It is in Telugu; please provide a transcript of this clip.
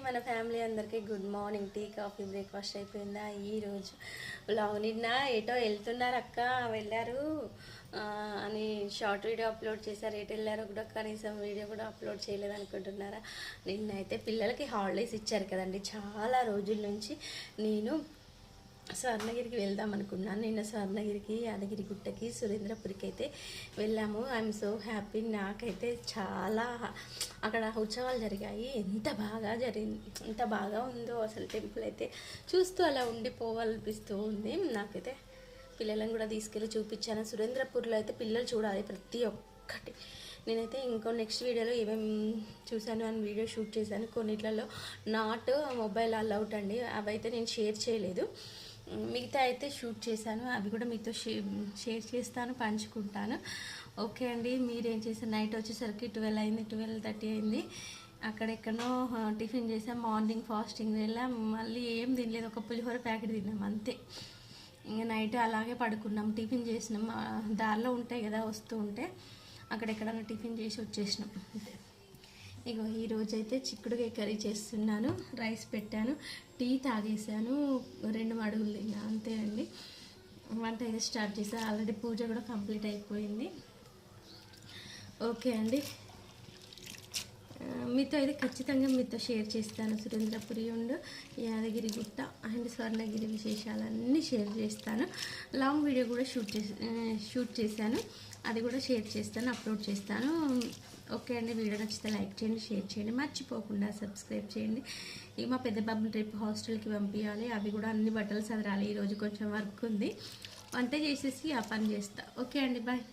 మన ఫ్యామిలీ అందరికీ good morning. Tea coffee breakfast అయిపోయిందా? ఈరోజు వ్లాగ్ నిన్న ఏటో వెళ్తున్నారు అక్క, వెళ్ళారు అని షార్ట్ వీడియో అప్లోడ్ చేశారు. ఎటు వెళ్ళారో కూడా కనీసం వీడియో కూడా అప్లోడ్ చేయలేదు అనుకుంటున్నారా? నిన్నైతే పిల్లలకి హాలిడేస్ ఇచ్చారు కదండి. చాలా రోజుల నుంచి నేను స్వర్ణగిరికి వెళ్దాం అనుకున్నాను. నిన్న స్వర్ణగిరికి, యాదగిరి గుట్టకి, సురేంద్రపురికి అయితే వెళ్ళాము. I'm so happy. నాకైతే చాలా అక్కడ ఉత్సవాలు జరిగాయి. ఎంత బాగా ఉందో అసలు టెంపుల్ అయితే చూస్తూ అలా ఉండిపోవాలనిపిస్తూ ఉంది. నాకైతే పిల్లలను కూడా తీసుకెళ్ళి చూపించాను. సురేంద్రపూర్లో అయితే పిల్లలు చూడాలి ప్రతి ఒక్కటి. నేనైతే ఇంకో నెక్స్ట్ వీడియోలో ఏమేమి చూశాను అని వీడియో షూట్ చేశాను. కొన్నిట్లలో నాట్ మొబైల్ అలౌట్ అండి, అవైతే నేను షేర్ చేయలేదు. మిగతా అయితే షూట్ చేశాను, అవి కూడా మీతో షేర్ చేస్తాను, పంచుకుంటాను. ఓకే అండి, మీరేం చేశారు? నైట్ వచ్చేసరికి 12 అయింది, 12:30 అయింది. అక్కడెక్కడో టిఫిన్ చేసాం. మార్నింగ్ ఫాస్టింగ్ వెళ్ళాం, మళ్ళీ ఏం తినలేదు, ఒక పులిహోర ప్యాకెట్ తిన్నాం అంతే. ఇంకా నైట్ అలాగే పడుకున్నాం. టిఫిన్ చేసినాం, దారిలో ఉంటాయి కదా వస్తూ ఉంటే, అక్కడెక్కడన్నా టిఫిన్ చేసి వచ్చేసినాం. ఇగో ఈరోజైతే చిక్కుడుకాయ కర్రీ చేస్తున్నాను, రైస్ పెట్టాను, టీ తాగేసాను, 2 మడుగులు తిన్నా అంతే అండి. వంట అయితే స్టార్ట్ చేశాను. ఆల్రెడీ పూజ కూడా కంప్లీట్ అయిపోయింది. ఓకే అండి, మీతో అయితే ఖచ్చితంగా మీతో షేర్ చేస్తాను. సురేంద్రపురి ఉండు, యాదగిరి గుట్ట అండ్ స్వర్ణగిరి విశేషాలన్నీ షేర్ చేస్తాను. లాంగ్ వీడియో కూడా షూట్ చేశాను, అది కూడా షేర్ చేస్తాను, అప్లోడ్ చేస్తాను. ఓకే అండి, వీడియో నచ్చితే లైక్ చేయండి, షేర్ చేయండి, మర్చిపోకుండా సబ్స్క్రైబ్ చేయండి. ఇక మా పెద్ద బాబుని రేపు హాస్టల్కి పంపించాలి, అవి కూడా అన్ని బట్టలు సదరాలి. ఈరోజు కొంచెం వర్క్ ఉంది, వంట చేసేసి ఆ పని చేస్తా. ఓకే అండి, బాయ్.